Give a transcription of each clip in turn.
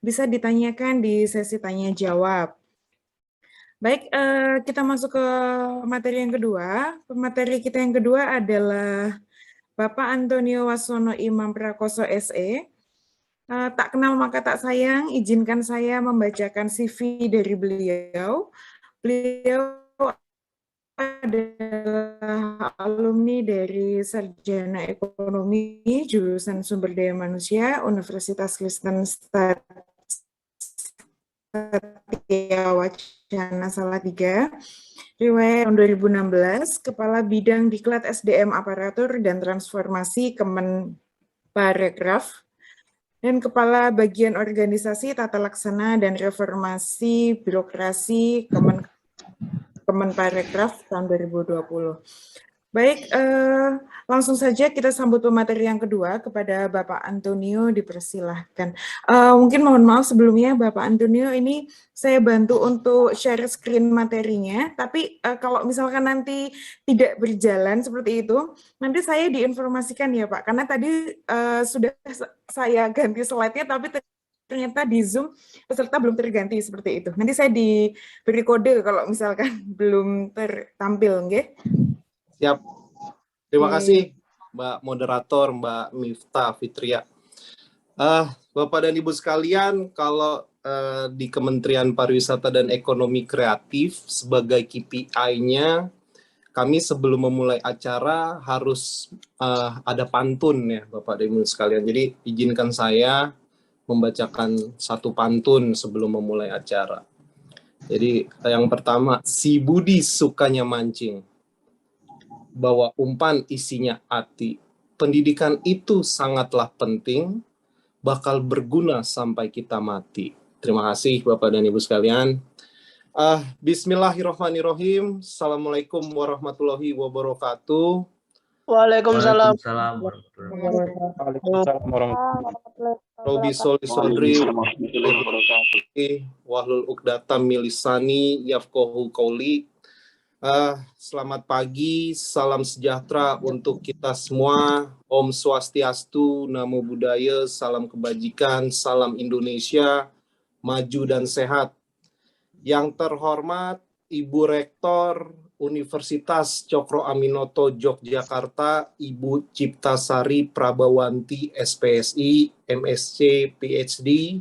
bisa ditanyakan di sesi tanya jawab. Baik, kita masuk ke materi yang kedua. Pemateri kita yang kedua adalah Bapak Antonio Wasono Imam Prakoso SE. Tak kenal maka tak sayang, izinkan saya membacakan CV dari beliau. Beliau adalah alumni dari Sarjana Ekonomi, jurusan Sumber Daya Manusia, Universitas Kristen Satya Wacana Salatiga, riwayat tahun 2016, Kepala Bidang Diklat SDM Aparatur dan Transformasi Kemenparekraf, dan Kepala Bagian Organisasi Tata Laksana dan Reformasi Birokrasi Kemenparekraf tahun 2020. Baik, langsung saja kita sambut pemateri yang kedua kepada Bapak Antonio, dipersilahkan. Mungkin mohon maaf sebelumnya Bapak Antonio, ini saya bantu untuk share screen materinya, tapi kalau misalkan nanti tidak berjalan seperti itu, nanti saya diinformasikan ya Pak, karena tadi sudah saya ganti slide-nya, tapi ternyata di Zoom peserta belum terganti seperti itu. Nanti saya diberi kode kalau misalkan belum tertampil, nggih. Siap. Terima kasih Mbak Moderator, Mbak Miftah Fitria. Bapak dan Ibu sekalian, kalau di Kementerian Pariwisata dan Ekonomi Kreatif sebagai KPI-nya, kami sebelum memulai acara harus ada pantun ya Bapak dan Ibu sekalian. Jadi izinkan saya membacakan satu pantun sebelum memulai acara. Jadi yang pertama, si Budi sukanya mancing, bahwa umpan isinya hati. Pendidikan itu sangatlah penting, bakal berguna sampai kita mati. Terima kasih Bapak dan Ibu sekalian. Bismillahirrahmanirrahim. Assalamualaikum warahmatullahi wabarakatuh. Waalaikumsalam. Robi Soli Sodri Wahlul Uqdatam Milisani Yafqahu Qauli. Selamat pagi, salam sejahtera untuk kita semua. Om Swastiastu, Namo Buddhaya, salam kebajikan, salam Indonesia, maju dan sehat. Yang terhormat Ibu Rektor Universitas Cokro Aminoto Yogyakarta, Ibu Ciptasari Prabawanti SPSI, MSc, PhD.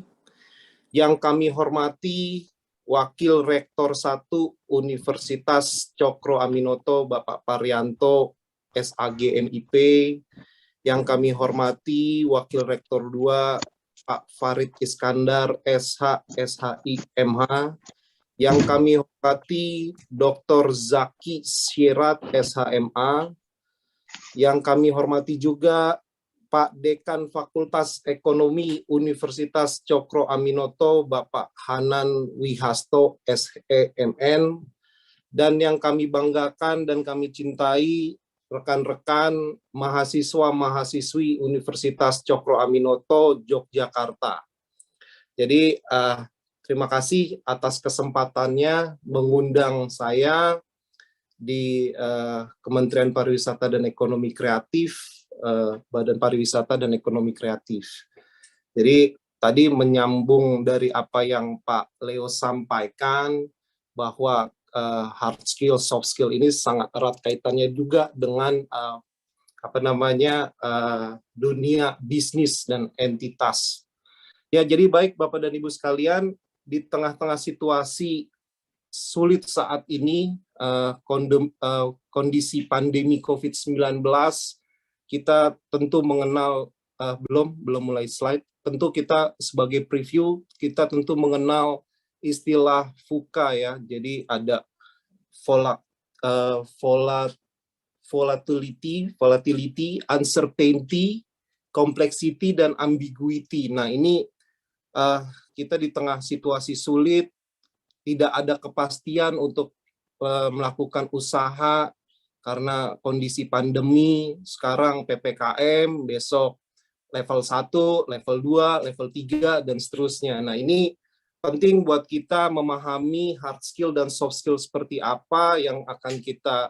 Yang kami hormati Wakil Rektor 1 Universitas Cokro Aminoto, Bapak Parianto, SAG MIP. Yang kami hormati Wakil Rektor 2, Pak Farid Iskandar, SH, SHI, MH. Yang kami hormati Dr. Zaki Syirat, SHMA. Yang kami hormati juga Pak Dekan Fakultas Ekonomi Universitas Cokro Aminoto, Bapak Hanan Wihasto, SEMN, dan yang kami banggakan dan kami cintai, rekan-rekan mahasiswa-mahasiswi Universitas Cokro Aminoto, Yogyakarta. Jadi, terima kasih atas kesempatannya mengundang saya di Kementerian Pariwisata dan Ekonomi Kreatif, Badan Pariwisata dan Ekonomi Kreatif. Jadi tadi menyambung dari apa yang Pak Leo sampaikan, bahwa hard skill, soft skill ini sangat erat kaitannya juga dengan dunia bisnis dan entitas. Ya, jadi baik Bapak dan Ibu sekalian, di tengah-tengah situasi sulit saat ini, kondisi pandemi COVID-19, kita tentu mengenal, belum mulai slide, tentu kita sebagai preview, kita tentu mengenal istilah VUCA ya, jadi ada volatility, uncertainty, complexity, dan ambiguity. Nah ini kita di tengah situasi sulit, tidak ada kepastian untuk melakukan usaha, karena kondisi pandemi, sekarang PPKM, besok level 1, level 2, level 3, dan seterusnya. Nah ini penting buat kita memahami hard skill dan soft skill seperti apa yang akan kita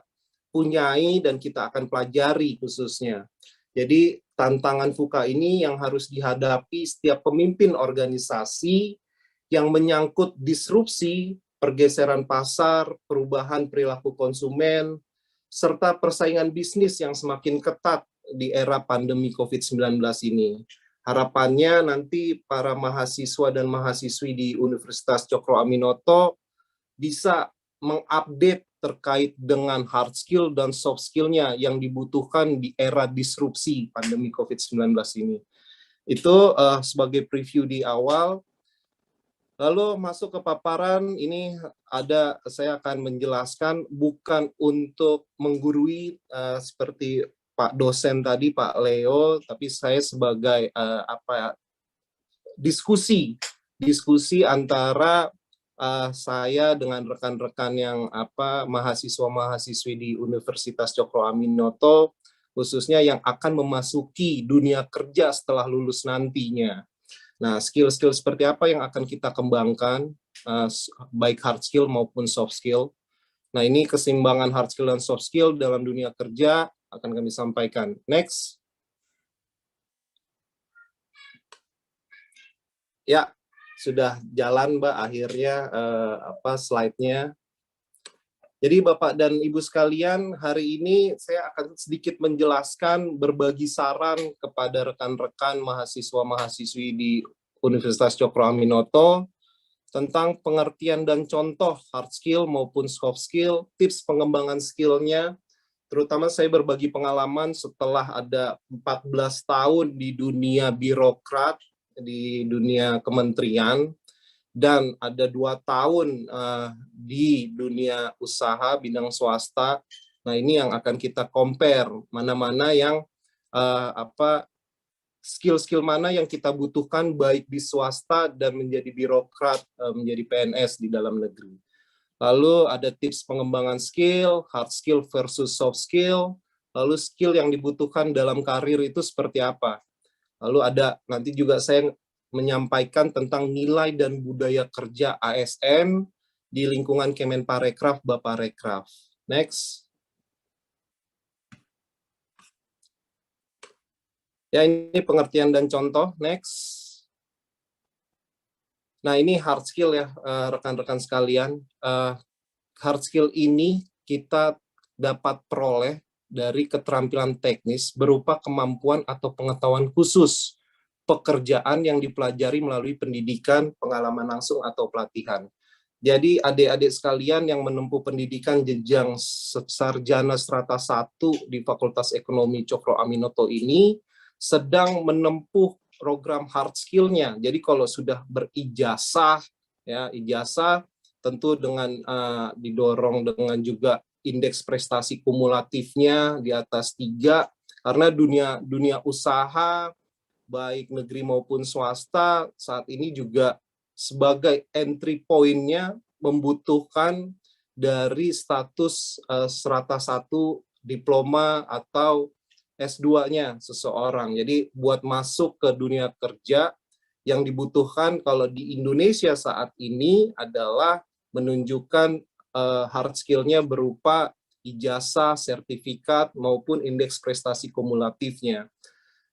punyai dan kita akan pelajari khususnya. Jadi tantangan VUCA ini yang harus dihadapi setiap pemimpin organisasi yang menyangkut disrupsi, pergeseran pasar, perubahan perilaku konsumen, serta persaingan bisnis yang semakin ketat di era pandemi COVID-19 ini. Harapannya nanti para mahasiswa dan mahasiswi di Universitas Cokro Aminoto bisa mengupdate terkait dengan hard skill dan soft skill-nya yang dibutuhkan di era disrupsi pandemi COVID-19 ini. Itu sebagai preview di awal. Lalu masuk ke paparan, ini saya akan menjelaskan bukan untuk menggurui seperti Pak dosen tadi, Pak Leo, tapi saya sebagai diskusi antara saya dengan rekan-rekan yang mahasiswa-mahasiswi di Universitas Cokro Aminoto, khususnya yang akan memasuki dunia kerja setelah lulus nantinya. Nah, skill-skill seperti apa yang akan kita kembangkan, baik hard skill maupun soft skill. Nah, ini keseimbangan hard skill dan soft skill dalam dunia kerja akan kami sampaikan. Next. Ya, sudah jalan, Mbak, akhirnya slide-nya. Jadi Bapak dan Ibu sekalian, hari ini saya akan sedikit menjelaskan, berbagi saran kepada rekan-rekan mahasiswa-mahasiswi di Universitas Cokro Aminoto tentang pengertian dan contoh hard skill maupun soft skill, tips pengembangan skill-nya. Terutama saya berbagi pengalaman setelah ada 14 tahun di dunia birokrat, di dunia kementerian, dan ada 2 tahun di dunia usaha bidang swasta. Nah, ini yang akan kita compare, mana-mana yang skill-skill mana yang kita butuhkan baik di swasta dan menjadi birokrat, menjadi PNS di dalam negeri. Lalu ada tips pengembangan skill, hard skill versus soft skill, lalu skill yang dibutuhkan dalam karir itu seperti apa. Lalu ada nanti juga saya menyampaikan tentang nilai dan budaya kerja ASN di lingkungan Kemenparekraf, Baparekraf. Next. Ya, ini pengertian dan contoh. Next. Nah, ini hard skill ya, rekan-rekan sekalian. Hard skill ini kita dapat peroleh dari keterampilan teknis berupa kemampuan atau pengetahuan khusus pekerjaan yang dipelajari melalui pendidikan, pengalaman langsung, atau pelatihan. Jadi adik-adik sekalian yang menempuh pendidikan jenjang sarjana strata 1 di Fakultas Ekonomi Cokro Aminoto ini sedang menempuh program hard skill-nya. Jadi kalau sudah berijazah, ya ijazah tentu dengan didorong dengan juga indeks prestasi kumulatifnya di atas 3, karena dunia usaha baik negeri maupun swasta saat ini juga sebagai entry point-nya membutuhkan dari status strata 1 diploma atau S2-nya seseorang. Jadi buat masuk ke dunia kerja yang dibutuhkan kalau di Indonesia saat ini adalah menunjukkan hard skill-nya berupa ijazah, sertifikat maupun indeks prestasi kumulatifnya.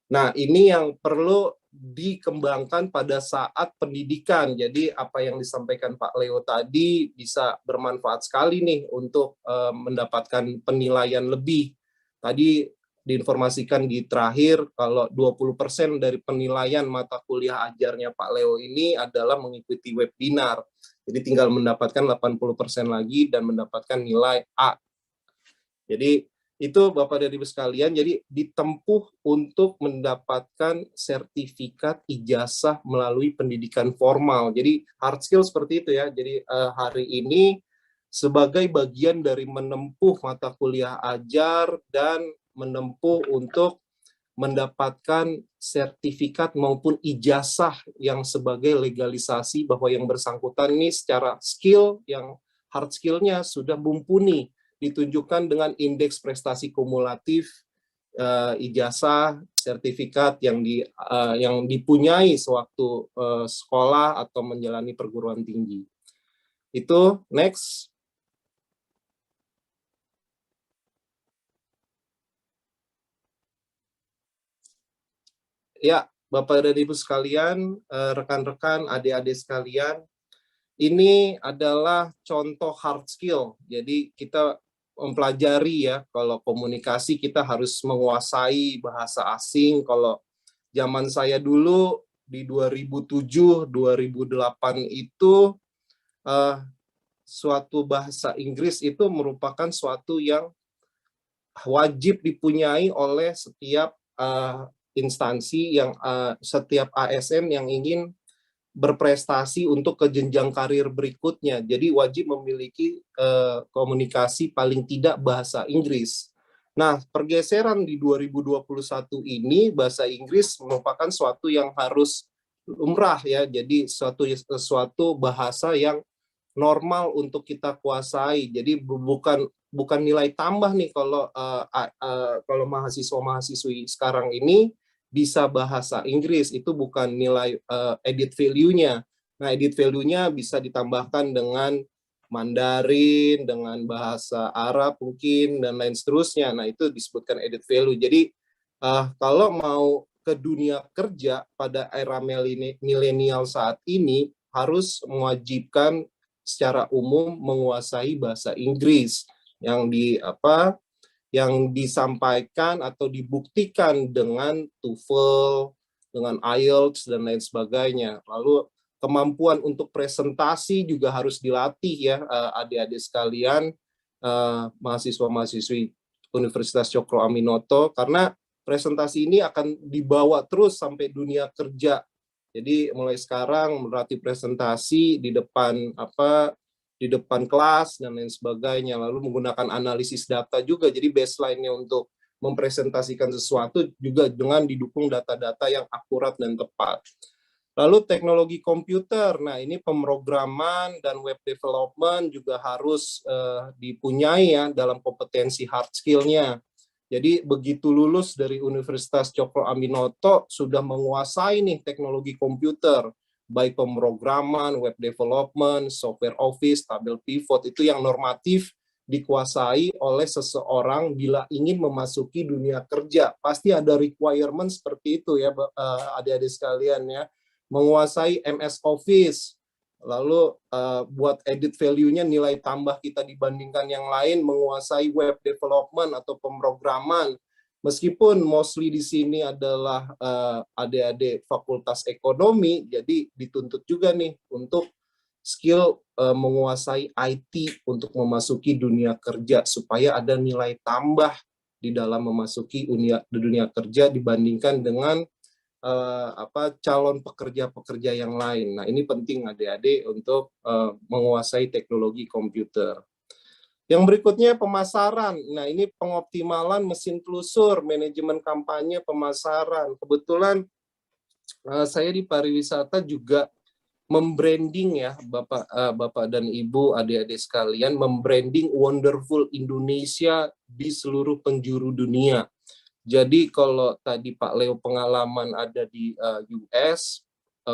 Nah, ini yang perlu dikembangkan pada saat pendidikan. Jadi apa yang disampaikan Pak Leo tadi bisa bermanfaat sekali nih untuk mendapatkan penilaian lebih. Tadi diinformasikan di terakhir kalau 20% dari penilaian mata kuliah ajarnya Pak Leo ini adalah mengikuti webinar. Jadi tinggal mendapatkan 80% lagi dan mendapatkan nilai A. Jadi itu Bapak dan Ibu sekalian, jadi ditempuh untuk mendapatkan sertifikat ijazah melalui pendidikan formal. Jadi hard skill seperti itu ya. Jadi hari ini sebagai bagian dari menempuh mata kuliah ajar dan menempuh untuk mendapatkan sertifikat maupun ijazah yang sebagai legalisasi bahwa yang bersangkutan ini secara skill, yang hard skill-nya sudah mumpuni, ditunjukkan dengan indeks prestasi kumulatif, ijazah, sertifikat yang dipunyai sewaktu sekolah atau menjalani perguruan tinggi. Itu next. Ya, Bapak dan Ibu sekalian, rekan-rekan, adik-adik sekalian, ini adalah contoh hard skill. Jadi kita mempelajari ya, kalau komunikasi kita harus menguasai bahasa asing. Kalau zaman saya dulu di 2007, 2008 itu suatu bahasa Inggris itu merupakan suatu yang wajib dipunyai oleh setiap instansi yang setiap ASN yang ingin berprestasi untuk ke jenjang karir berikutnya. Jadi wajib memiliki komunikasi paling tidak bahasa Inggris. Nah, pergeseran di 2021 ini bahasa Inggris merupakan suatu yang harus lumrah ya. Jadi suatu bahasa yang normal untuk kita kuasai. Jadi bukan nilai tambah nih kalau mahasiswa-mahasiswi sekarang ini bisa bahasa Inggris, itu bukan nilai edit value-nya. Nah, edit value-nya bisa ditambahkan dengan Mandarin, dengan bahasa Arab mungkin, dan lain seterusnya. Nah, itu disebutkan edit value. Jadi, kalau mau ke dunia kerja pada era milenial saat ini, harus mewajibkan secara umum menguasai bahasa Inggris yang disampaikan atau dibuktikan dengan TOEFL, dengan IELTS, dan lain sebagainya. Lalu kemampuan untuk presentasi juga harus dilatih ya, adik-adik sekalian, mahasiswa-mahasiswi Universitas Cokro Aminoto, karena presentasi ini akan dibawa terus sampai dunia kerja. Jadi mulai sekarang melatih presentasi di depan kelas dan lain sebagainya, lalu menggunakan analisis data juga, jadi baseline-nya untuk mempresentasikan sesuatu juga dengan didukung data-data yang akurat dan tepat. Lalu teknologi komputer, nah ini pemrograman dan web development juga harus dipunyai ya dalam kompetensi hard skill-nya. Jadi begitu lulus dari Universitas Cokro Aminoto sudah menguasai nih teknologi komputer, baik pemrograman, web development, software office, tabel pivot, itu yang normatif dikuasai oleh seseorang bila ingin memasuki dunia kerja. Pasti ada requirement seperti itu ya, adik-adik sekalian ya. Menguasai MS Office, lalu buat edit value-nya nilai tambah kita dibandingkan yang lain, menguasai web development atau pemrograman. Meskipun mostly di sini adalah adik-adik fakultas ekonomi, jadi dituntut juga nih untuk skill menguasai IT untuk memasuki dunia kerja, supaya ada nilai tambah di dalam memasuki dunia kerja dibandingkan dengan calon pekerja-pekerja yang lain. Nah, ini penting adik-adik untuk menguasai teknologi komputer. Yang berikutnya pemasaran. Nah, ini pengoptimalan mesin telusur, manajemen kampanye, pemasaran. Kebetulan saya di pariwisata juga membranding ya, Bapak dan Ibu, adik-adik sekalian, membranding Wonderful Indonesia di seluruh penjuru dunia. Jadi kalau tadi Pak Leo pengalaman ada di US,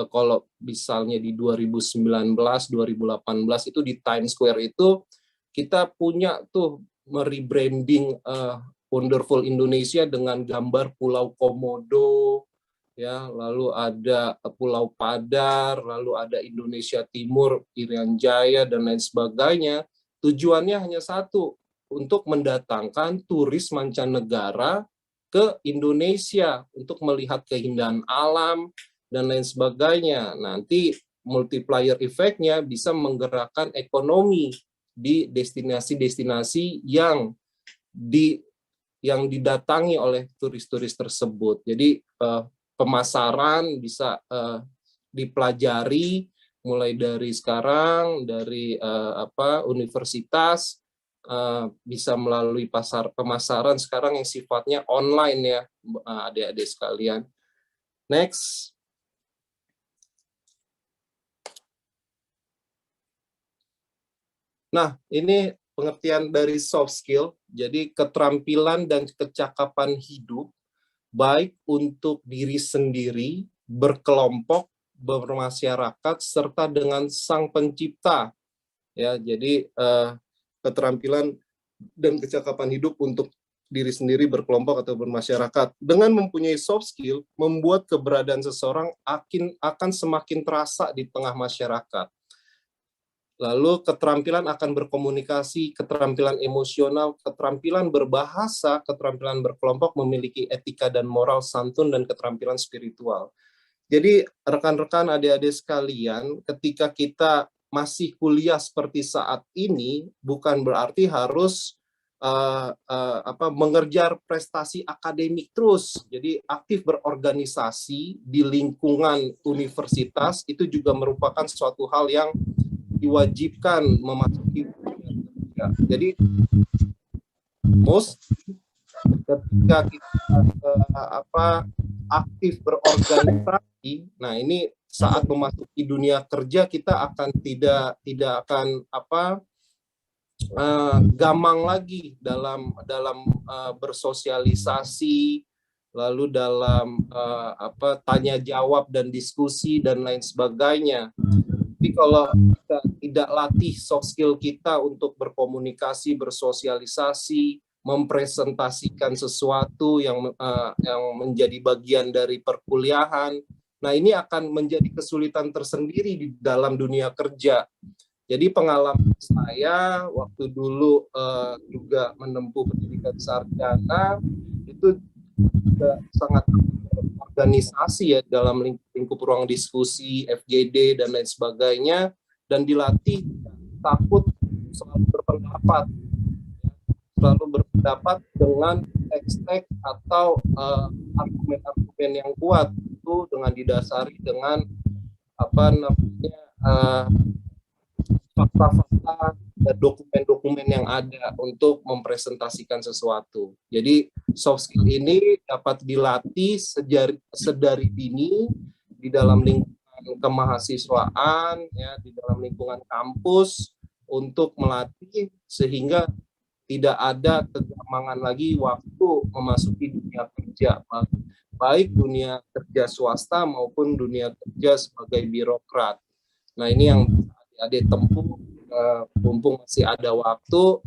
kalau misalnya di 2019, 2018 itu di Times Square itu kita punya tuh merebranding Wonderful Indonesia dengan gambar Pulau Komodo, ya, lalu ada Pulau Padar, lalu ada Indonesia Timur, Irian Jaya, dan lain sebagainya. Tujuannya hanya satu, untuk mendatangkan turis mancanegara ke Indonesia untuk melihat keindahan alam dan lain sebagainya. Nanti multiplier efeknya bisa menggerakkan ekonomi di destinasi-destinasi yang didatangi oleh turis-turis tersebut. Jadi pemasaran bisa dipelajari mulai dari sekarang, dari universitas, bisa melalui pemasaran sekarang yang sifatnya online ya, adik-adik sekalian. Next. Nah, ini pengertian dari soft skill, jadi keterampilan dan kecakapan hidup, baik untuk diri sendiri, berkelompok, bermasyarakat, serta dengan sang pencipta. Ya, jadi keterampilan dan kecakapan hidup untuk diri sendiri, berkelompok atau bermasyarakat. Dengan mempunyai soft skill, membuat keberadaan seseorang akan semakin terasa di tengah masyarakat. Lalu keterampilan akan berkomunikasi, keterampilan emosional, keterampilan berbahasa, keterampilan berkelompok, memiliki etika dan moral santun, dan keterampilan spiritual. Jadi rekan-rekan, adik-adik sekalian, ketika kita masih kuliah seperti saat ini, bukan berarti harus mengejar prestasi akademik terus. Jadi aktif berorganisasi di lingkungan universitas itu juga merupakan suatu hal yang diwajibkan memasuki dunia kerja. Jadi ketika kita aktif berorganisasi, nah ini saat memasuki dunia kerja kita akan tidak akan gamang lagi dalam bersosialisasi, lalu dalam tanya jawab dan diskusi dan lain sebagainya. Tapi kalau kita tidak latih soft skill kita untuk berkomunikasi, bersosialisasi, mempresentasikan sesuatu yang menjadi bagian dari perkuliahan, nah ini akan menjadi kesulitan tersendiri di dalam dunia kerja. Jadi pengalaman saya waktu dulu juga menempuh pendidikan sarjana itu juga sangat organisasi ya, dalam lingkup ruang diskusi, FGD dan lain sebagainya, dan dilatih takut selalu berpendapat dengan teks-teks atau argumen-argumen yang kuat, itu dengan didasari dengan fakta-fakta dan dokumen-dokumen yang ada untuk mempresentasikan sesuatu. Jadi soft skill ini dapat dilatih sedari dini di dalam lingkungan kemahasiswaan, ya, di dalam lingkungan kampus, untuk melatih sehingga tidak ada kegamangan lagi waktu memasuki dunia kerja, baik dunia kerja swasta maupun dunia kerja sebagai birokrat. Nah ini yang adik tempuh, mumpung masih ada waktu,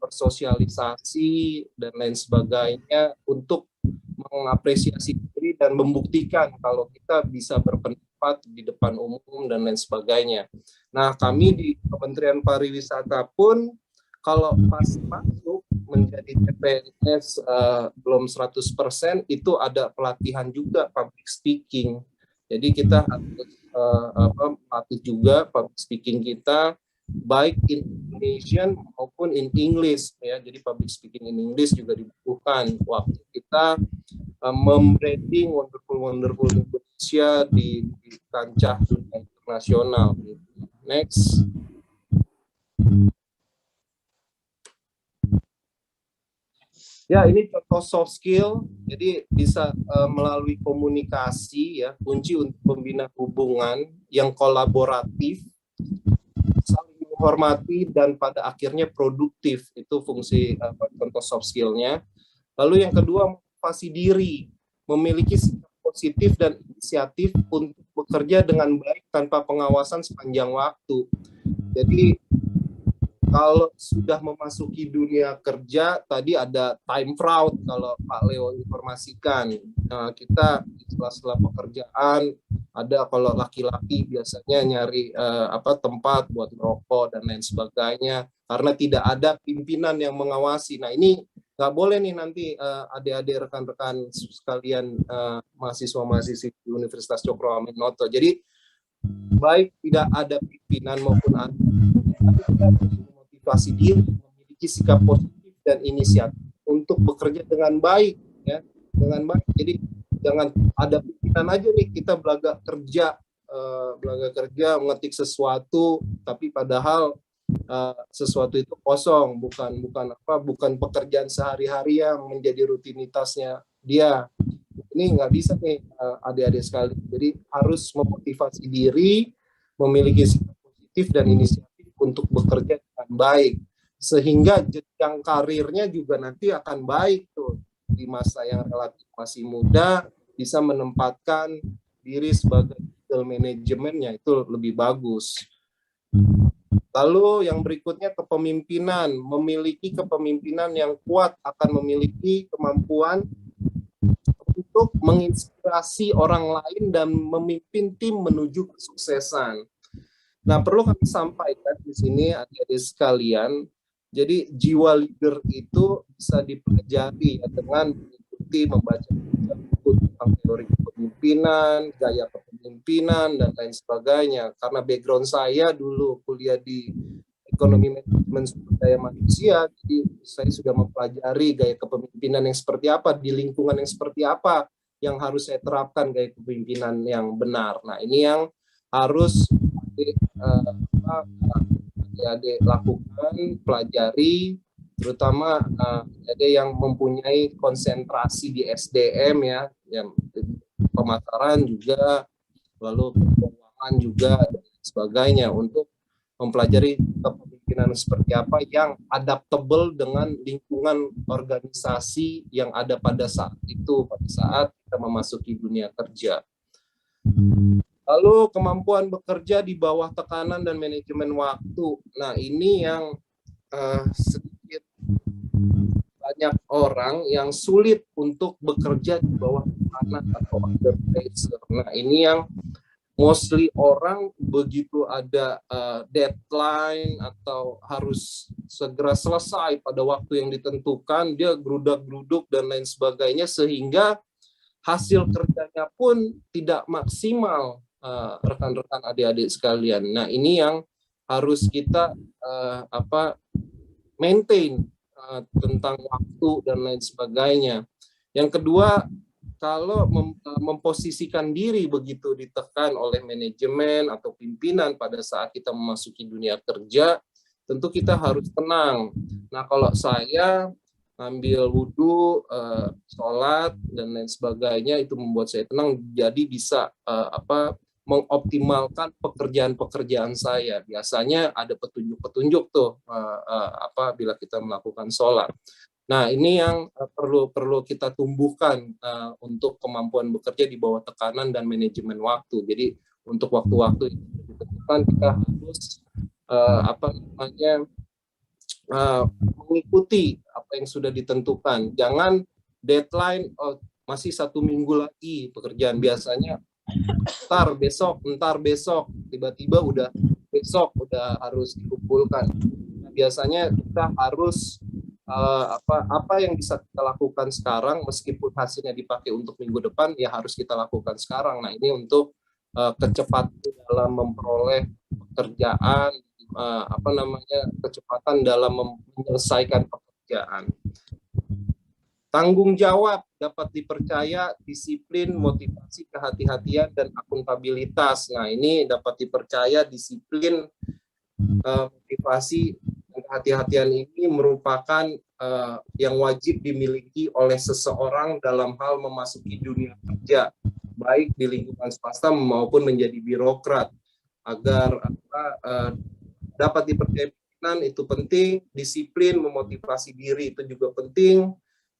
bersosialisasi dan lain sebagainya, untuk mengapresiasi diri dan membuktikan kalau kita bisa berpendapat di depan umum dan lain sebagainya. Nah kami di Kementerian Pariwisata pun kalau pas masuk menjadi CPNS belum 100%, itu ada pelatihan juga public speaking. Jadi kita harus melatih juga public speaking kita, baik in Indonesian maupun in English, ya. Jadi public speaking in English juga dibutuhkan waktu kita membranding wonderful Indonesia di kancah dunia internasional. Next. Ya, ini contoh soft skill. Jadi bisa melalui komunikasi, ya, kunci untuk membina hubungan yang kolaboratif, saling menghormati, dan pada akhirnya produktif. Itu fungsi contoh soft skill-nya. Lalu yang kedua, motivasi diri, memiliki sikap positif dan inisiatif untuk bekerja dengan baik tanpa pengawasan sepanjang waktu. Jadi kalau sudah memasuki dunia kerja, tadi ada time fraud kalau Pak Leo informasikan. Nah, kita di sela-sela pekerjaan, ada kalau laki-laki biasanya nyari tempat buat merokok dan lain sebagainya, karena tidak ada pimpinan yang mengawasi. Nah ini nggak boleh nih nanti adik-adik rekan-rekan sekalian, mahasiswa-mahasiswi di Universitas Cokro Aminoto. Jadi baik tidak ada pimpinan maupun ada, motivasi diri, memiliki sikap positif dan inisiatif untuk bekerja dengan baik, ya, dengan baik. Jadi jangan ada pikiran aja nih kita belaga kerja mengetik sesuatu, tapi padahal sesuatu itu kosong, bukan pekerjaan sehari-hari yang menjadi rutinitasnya dia. Ini nggak bisa nih adik-adik sekali. Jadi harus memotivasi diri, memiliki sikap positif dan inisiatif untuk bekerja dengan baik, sehingga jenjang karirnya juga nanti akan baik tuh di masa yang relatif masih muda, bisa menempatkan diri sebagai middle manajemennya itu lebih bagus. Lalu yang berikutnya kepemimpinan, memiliki kepemimpinan yang kuat akan memiliki kemampuan untuk menginspirasi orang lain dan memimpin tim menuju kesuksesan. Nah, perlu kami sampaikan di sini adik-adik sekalian, jadi jiwa leader itu bisa dipelajari ya, dengan mengikuti membaca buku tentang teori kepemimpinan, gaya kepemimpinan, dan lain sebagainya. Karena background saya dulu kuliah di ekonomi manajemen sumber daya manusia, jadi saya sudah mempelajari gaya kepemimpinan yang seperti apa, di lingkungan yang seperti apa yang harus saya terapkan gaya kepemimpinan yang benar. Nah, ini yang harus adik-adik lakukan, pelajari, terutama adik yang mempunyai konsentrasi di SDM ya, yang pemasaran juga, lalu keuangan juga dan sebagainya, untuk mempelajari kepemimpinan seperti apa yang adaptable dengan lingkungan organisasi yang ada pada saat itu, pada saat kita memasuki dunia kerja. Lalu kemampuan bekerja di bawah tekanan dan manajemen waktu. Nah, ini yang sedikit banyak orang yang sulit untuk bekerja di bawah tekanan atau under pressure. Nah, ini yang mostly orang begitu ada deadline atau harus segera selesai pada waktu yang ditentukan, dia gerudak-geruduk dan lain sebagainya, sehingga hasil kerjanya pun tidak maksimal, rekan-rekan adik-adik sekalian. Nah, ini yang harus kita maintain tentang waktu dan lain sebagainya. Yang kedua, kalau memposisikan diri begitu ditekan oleh manajemen atau pimpinan pada saat kita memasuki dunia kerja, tentu kita harus tenang. Nah, kalau saya ambil wudhu, sholat dan lain sebagainya, itu membuat saya tenang, jadi bisa mengoptimalkan pekerjaan-pekerjaan saya. Biasanya ada petunjuk-petunjuk tuh bila kita melakukan sholat. Nah, ini yang perlu kita tumbuhkan untuk kemampuan bekerja di bawah tekanan dan manajemen waktu. Jadi untuk waktu-waktu yang ditentukan, kita harus mengikuti apa yang sudah ditentukan. Jangan deadline masih 1 minggu lagi pekerjaan, biasanya ntar besok, tiba-tiba udah besok udah harus dikumpulkan. Nah, biasanya kita harus apa yang bisa kita lakukan sekarang, meskipun hasilnya dipakai untuk minggu depan, ya harus kita lakukan sekarang. Nah, ini untuk kecepatan dalam memperoleh pekerjaan, kecepatan dalam menyelesaikan pekerjaan. Tanggung jawab dapat dipercaya, disiplin, motivasi, kehati-hatian, dan akuntabilitas. Nah, ini dapat dipercaya, disiplin, motivasi, dan kehati-hatian ini merupakan yang wajib dimiliki oleh seseorang dalam hal memasuki dunia kerja, baik di lingkungan swasta maupun menjadi birokrat. Agar dapat dipercaya pimpinan itu penting, disiplin, memotivasi diri itu juga penting,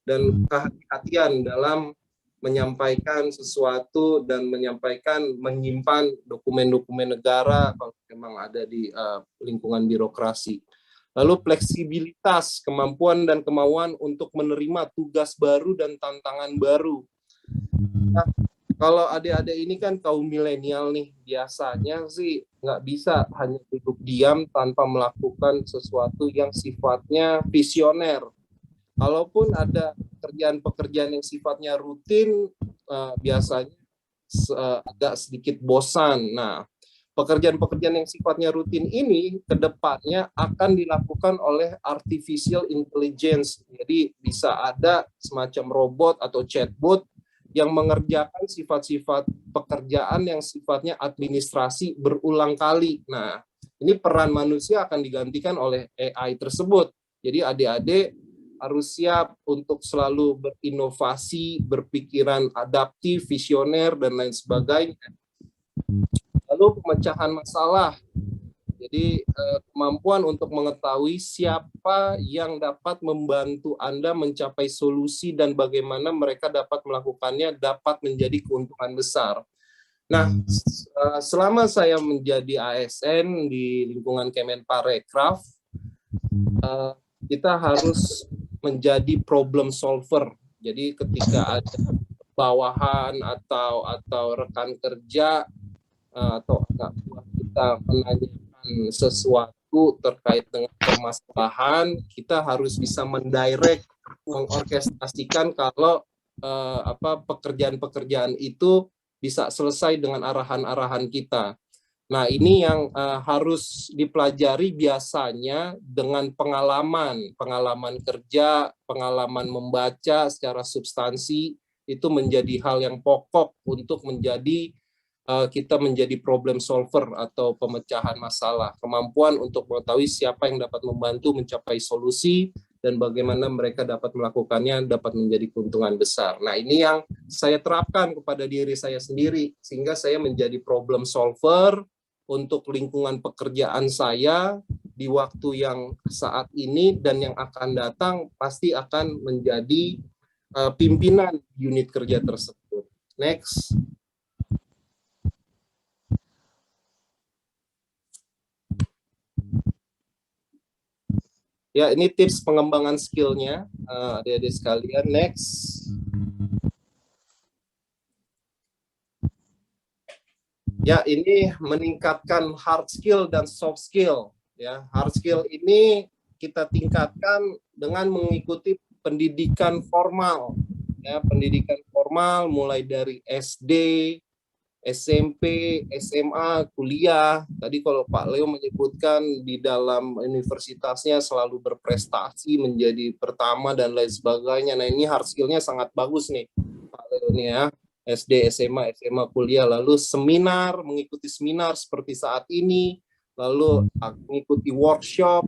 dan kehati-hatian dalam menyampaikan sesuatu dan menyimpan dokumen-dokumen negara kalau memang ada di lingkungan birokrasi. Lalu fleksibilitas, kemampuan dan kemauan untuk menerima tugas baru dan tantangan baru. Nah, kalau adik-adik ini kan kaum milenial nih, biasanya sih nggak bisa hanya duduk diam tanpa melakukan sesuatu yang sifatnya visioner. Kalaupun ada pekerjaan-pekerjaan yang sifatnya rutin, biasanya agak sedikit bosan. Nah, pekerjaan-pekerjaan yang sifatnya rutin ini ke depannya akan dilakukan oleh artificial intelligence. Jadi bisa ada semacam robot atau chatbot yang mengerjakan sifat-sifat pekerjaan yang sifatnya administrasi berulang kali. Nah, ini peran manusia akan digantikan oleh AI tersebut. Jadi adik-adik harus siap untuk selalu berinovasi, berpikiran adaptif, visioner, dan lain sebagainya. Lalu pemecahan masalah. Jadi kemampuan untuk mengetahui siapa yang dapat membantu Anda mencapai solusi dan bagaimana mereka dapat melakukannya dapat menjadi keuntungan besar. Nah, selama saya menjadi ASN di lingkungan Kemenparekraf, kita harus menjadi problem solver. Jadi ketika ada bawahan atau rekan kerja atau anak buah kita menanyakan sesuatu terkait dengan permasalahan, kita harus bisa mendirect, mengorkestrasikan kalau pekerjaan-pekerjaan itu bisa selesai dengan arahan-arahan kita. Nah, ini yang harus dipelajari biasanya dengan pengalaman kerja, pengalaman membaca secara substansi, itu menjadi hal yang pokok untuk kita menjadi problem solver atau pemecahan masalah. Kemampuan untuk mengetahui siapa yang dapat membantu mencapai solusi dan bagaimana mereka dapat melakukannya dapat menjadi keuntungan besar. Nah, ini yang saya terapkan kepada diri saya sendiri, sehingga saya menjadi problem solver untuk lingkungan pekerjaan saya di waktu yang saat ini dan yang akan datang pasti akan menjadi pimpinan unit kerja tersebut. Next. Ya, ini tips pengembangan skillnya, adik-adik sekalian. Next. Ya, ini meningkatkan hard skill dan soft skill. Ya, hard skill ini kita tingkatkan dengan mengikuti pendidikan formal. Ya, pendidikan formal mulai dari SD, SMP, SMA, kuliah. Tadi kalau Pak Leo menyebutkan di dalam universitasnya selalu berprestasi menjadi pertama dan lain sebagainya. Nah, ini hard skill-nya sangat bagus nih Pak Leo nih ya. SD, SMA, kuliah, lalu seminar, mengikuti seminar seperti saat ini, lalu mengikuti workshop,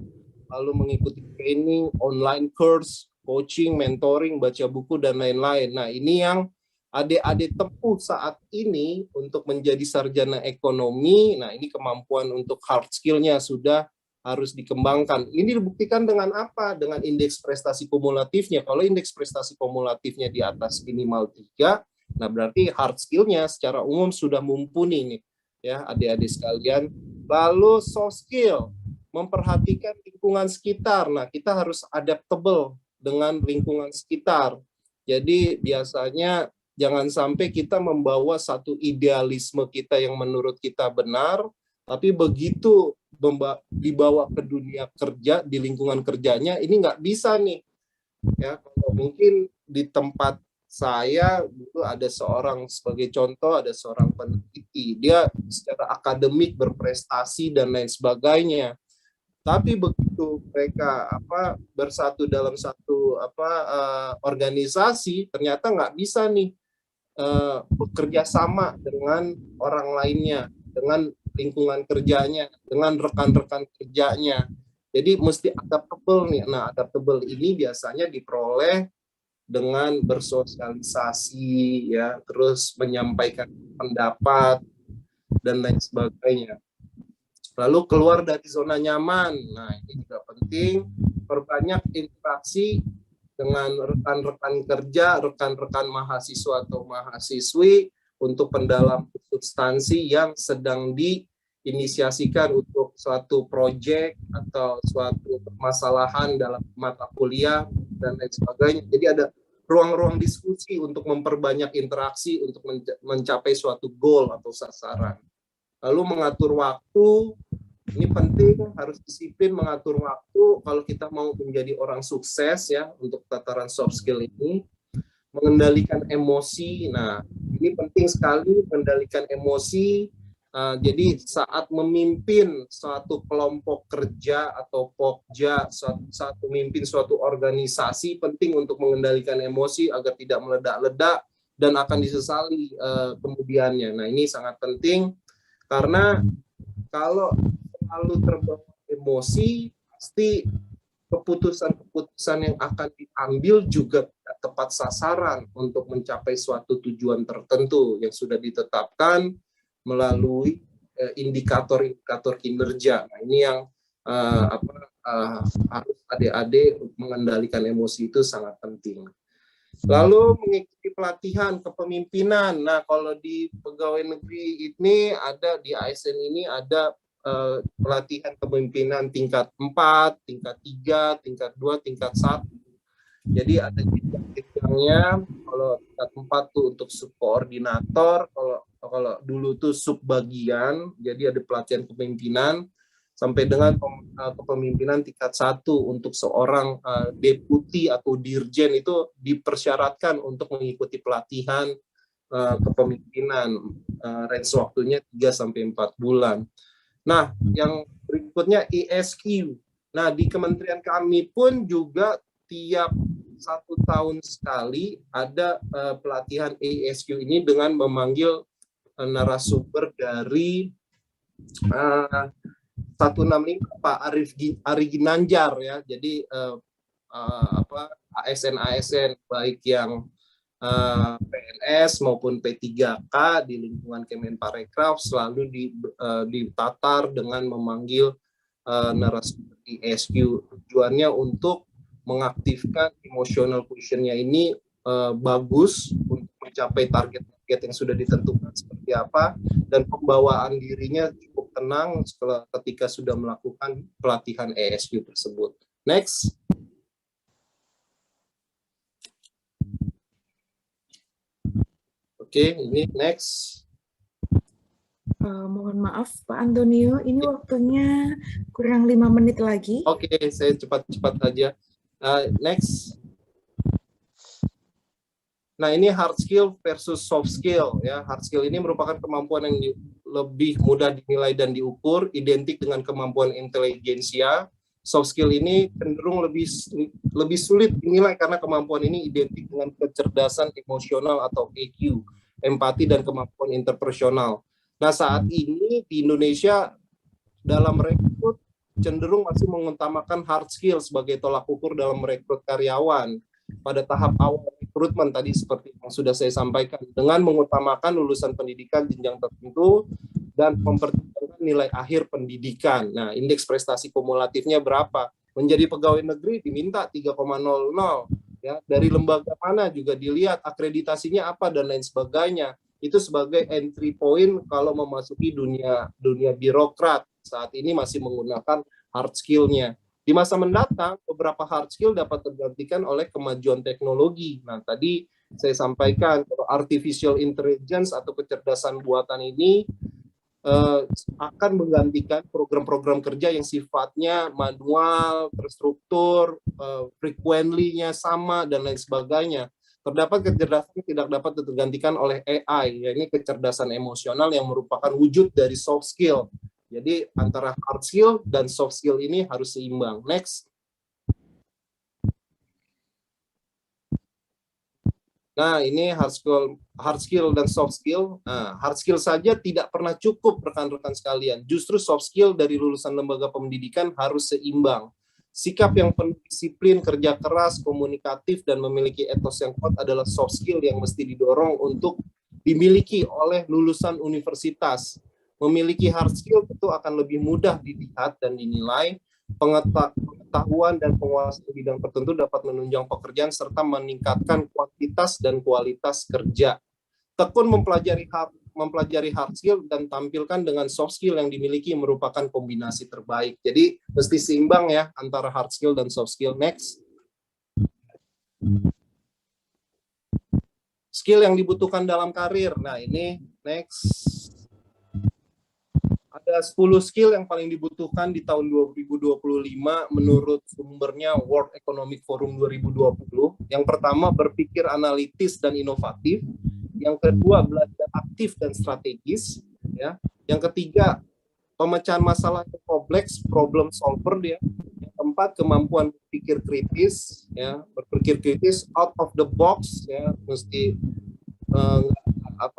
lalu mengikuti training, online course, coaching, mentoring, baca buku, dan lain-lain. Nah, ini yang adik-adik tempuh saat ini untuk menjadi sarjana ekonomi. Nah, ini kemampuan untuk hard skill-nya sudah harus dikembangkan. Ini dibuktikan dengan apa? Dengan indeks prestasi kumulatifnya. Kalau indeks prestasi kumulatifnya di atas minimal 3, nah berarti hard skill-nya secara umum sudah mumpuni nih, ya adik-adik sekalian. Lalu soft skill, memperhatikan lingkungan sekitar. Nah, kita harus adaptable dengan lingkungan sekitar. Jadi biasanya jangan sampai kita membawa satu idealisme kita yang menurut kita benar, tapi begitu dibawa ke dunia kerja, di lingkungan kerjanya, ini nggak bisa nih. Ya, kalau mungkin di tempat saya dulu ada seorang, sebagai contoh, ada seorang peneliti, dia secara akademik berprestasi dan lain sebagainya, tapi begitu mereka bersatu dalam satu organisasi, ternyata nggak bisa nih bekerja sama dengan orang lainnya, dengan lingkungan kerjanya, dengan rekan-rekan kerjanya. Jadi mesti adaptable nih. Nah, adaptable ini biasanya diperoleh dengan bersosialisasi, ya, terus menyampaikan pendapat dan lain sebagainya. Lalu keluar dari zona nyaman. Nah, ini juga penting. Perbanyak interaksi dengan rekan-rekan kerja, rekan-rekan mahasiswa atau mahasiswi untuk pendalam substansi yang sedang diinisiasikan untuk suatu proyek atau suatu permasalahan dalam mata kuliah dan lain sebagainya. Jadi ada ruang-ruang diskusi untuk memperbanyak interaksi untuk mencapai suatu goal atau sasaran. Lalu mengatur waktu, ini penting, harus disiplin mengatur waktu kalau kita mau menjadi orang sukses ya untuk tataran soft skill ini. Mengendalikan emosi, nah ini penting sekali, mengendalikan emosi. Jadi saat memimpin suatu kelompok kerja atau pokja, saat memimpin suatu organisasi, penting untuk mengendalikan emosi agar tidak meledak-ledak dan akan disesali kemudiannya. Nah, ini sangat penting karena kalau selalu terbawa emosi, pasti keputusan-keputusan yang akan diambil juga tidak tepat sasaran untuk mencapai suatu tujuan tertentu yang sudah ditetapkan melalui indikator-indikator kinerja. Nah, ini yang harus adik-adik mengendalikan emosi itu sangat penting. Lalu mengikuti pelatihan kepemimpinan. Nah, kalau di pegawai negeri ini ada, di ASN ini ada pelatihan kepemimpinan tingkat 4, tingkat 3, tingkat 2, tingkat 1. Jadi ada jenjang-jenjangnya. Kalau tingkat 4 tuh untuk subkoordinator, kalau dulu tuh subbagian, jadi ada pelatihan kepemimpinan sampai dengan kepemimpinan tingkat 1 untuk seorang deputi atau dirjen itu dipersyaratkan untuk mengikuti pelatihan kepemimpinan, range waktunya 3 sampai 4 bulan. Nah, yang berikutnya ESQ. Nah, di kementerian kami pun juga tiap 1 tahun sekali ada pelatihan ESQ ini dengan memanggil narasumber dari 165 Pak Ari Ginanjar ya. Jadi ASN baik yang PNS maupun P3K di lingkungan Kemenparekraf selalu ditatar dengan memanggil narasumber ESQ. Tujuannya untuk mengaktifkan emotional quotient-nya ini bagus untuk mencapai target-target yang sudah ditentukan seperti apa, dan pembawaan dirinya cukup tenang ketika sudah melakukan pelatihan ESQ tersebut. Next. Oke, ini next. Mohon maaf Pak Antonio, ini waktunya kurang 5 menit lagi. Oke, saya cepat-cepat saja. Next. Nah, ini hard skill versus soft skill ya. Hard skill ini merupakan kemampuan yang lebih mudah dinilai dan diukur, identik dengan kemampuan intelijensia. Soft skill ini cenderung lebih sulit dinilai karena kemampuan ini identik dengan kecerdasan emosional atau EQ, empati dan kemampuan interpersonal. Nah, saat ini di Indonesia dalam rekrut cenderung masih mengutamakan hard skill sebagai tolak ukur dalam merekrut karyawan. Pada tahap awal rekrutmen tadi seperti yang sudah saya sampaikan, dengan mengutamakan lulusan pendidikan jenjang tertentu dan mempertimbangkan nilai akhir pendidikan. Nah, indeks prestasi kumulatifnya berapa? Menjadi pegawai negeri diminta 3,00 ya. Dari lembaga mana juga dilihat, akreditasinya apa dan lain sebagainya. Itu sebagai entry point kalau memasuki dunia birokrat. Saat ini masih menggunakan hard skill-nya. Di masa mendatang, beberapa hard skill dapat tergantikan oleh kemajuan teknologi. Nah, tadi saya sampaikan kalau artificial intelligence atau kecerdasan buatan ini akan menggantikan program-program kerja yang sifatnya manual, terstruktur, frequently-nya sama, dan lain sebagainya. Terdapat kecerdasan yang tidak dapat tergantikan oleh AI, yaitu kecerdasan emosional yang merupakan wujud dari soft skill. Jadi antara hard skill dan soft skill ini harus seimbang. Next. Nah, ini hard skill dan soft skill. Nah, hard skill saja tidak pernah cukup rekan-rekan sekalian. Justru soft skill dari lulusan lembaga pendidikan harus seimbang. Sikap yang penuh disiplin, kerja keras, komunikatif, dan memiliki etos yang kuat adalah soft skill yang mesti didorong untuk dimiliki oleh lulusan universitas. Memiliki hard skill tentu akan lebih mudah dilihat dan dinilai. Pengetahuan dan penguasaan bidang tertentu dapat menunjang pekerjaan serta meningkatkan kuantitas dan kualitas kerja. Tekun mempelajari hard skill dan tampilkan dengan soft skill yang dimiliki merupakan kombinasi terbaik. Jadi mesti seimbang ya antara hard skill dan soft skill. Next. Skill yang dibutuhkan dalam karir. Nah, ini next. Ada 10 skill yang paling dibutuhkan di tahun 2025 menurut sumbernya World Economic Forum 2020. Yang pertama, berpikir analitis dan inovatif. Yang kedua, belajar aktif dan strategis. Ya. Yang ketiga, pemecahan masalah yang kompleks, problem solver dia. Yang keempat, kemampuan berpikir kritis. Ya. Berpikir kritis, out of the box. Ya. Mesti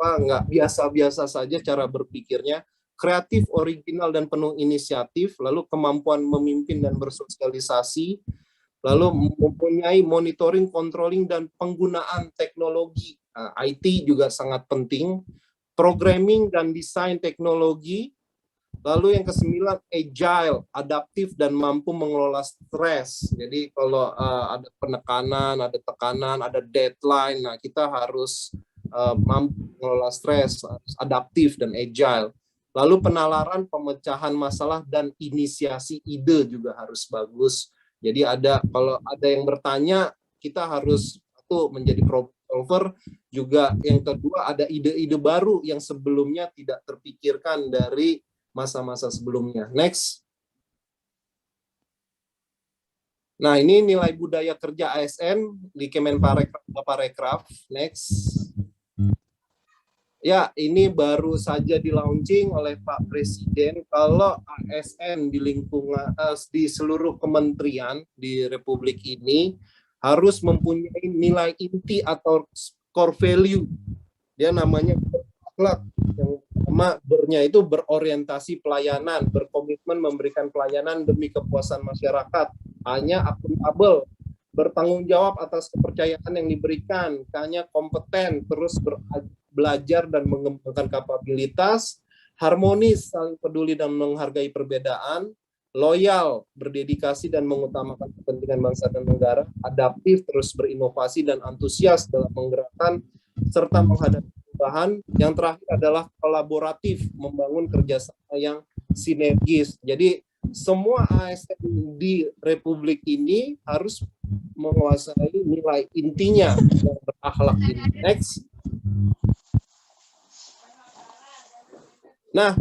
nggak biasa-biasa saja cara berpikirnya. Kreatif, original, dan penuh inisiatif, lalu kemampuan memimpin dan bersosialisasi, lalu mempunyai monitoring, controlling, dan penggunaan teknologi. IT juga sangat penting, programming dan desain teknologi, Lalu yang ke-9, agile, adaptif dan mampu mengelola stres. Jadi kalau ada penekanan, ada tekanan, ada deadline, nah kita harus mampu mengelola stres, adaptif dan agile. Lalu penalaran, pemecahan masalah dan inisiasi ide juga harus bagus. Jadi kalau ada yang bertanya, kita harus menjadi problem solver. Juga yang kedua, ada ide-ide baru yang sebelumnya tidak terpikirkan dari masa-masa sebelumnya. Next. Nah, ini nilai budaya kerja ASN di Kemenparekraf. Next. Ya, ini baru saja di-launching oleh Pak Presiden. Kalau ASN di lingkungan di seluruh kementerian di Republik ini harus mempunyai nilai inti atau core value. Dia namanya akhlak. Yang pertama, bernya itu berorientasi pelayanan, berkomitmen memberikan pelayanan demi kepuasan masyarakat, hanya akuntabel, bertanggung jawab atas kepercayaan yang diberikan, hanya kompeten, terus belajar dan mengembangkan kapabilitas, harmonis, saling peduli dan menghargai perbedaan, loyal, berdedikasi dan mengutamakan kepentingan bangsa dan negara, adaptif, terus berinovasi dan antusias dalam menggerakkan serta menghadapi perubahan. Yang terakhir adalah kolaboratif, membangun kerjasama yang sinergis. Jadi semua ASN di Republik ini harus menguasai nilai intinya yang berakhlak ini. Next. Nah,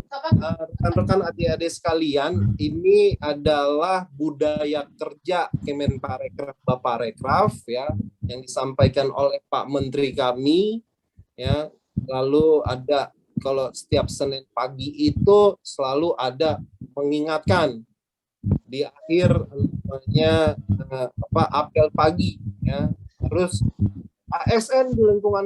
rekan-rekan adik-adik sekalian, ini adalah budaya kerja Kemenparekraf Baparekraf ya, yang disampaikan oleh Pak Menteri kami ya. Lalu ada kalau setiap Senin pagi itu selalu ada mengingatkan di akhir namanya apel pagi ya. Terus ASN di lingkungan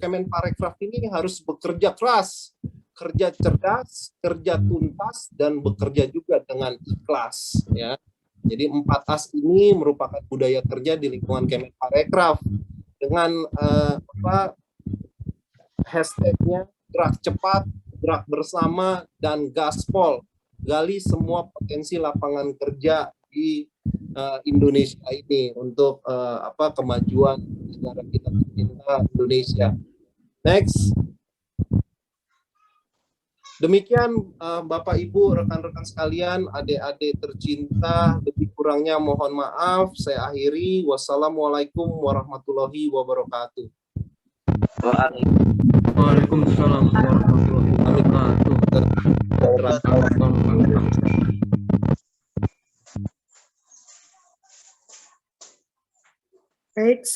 Kemenparekraf ini harus bekerja keras, kerja cerdas, kerja tuntas, dan bekerja juga dengan ikhlas ya. Jadi 4 As ini merupakan budaya kerja di lingkungan Kemenparekraf dengan hashtagnya gerak cepat, gerak bersama, dan gaspol. Gali semua potensi lapangan kerja di Indonesia ini untuk kemajuan negara kita tercinta Indonesia. Next. Demikian Bapak Ibu, rekan-rekan sekalian, adik-adik tercinta, lebih kurangnya mohon maaf. Saya akhiri. Wassalamualaikum warahmatullahi wabarakatuh. Waalaikumsalam warahmatullahi wabarakatuh. Baik,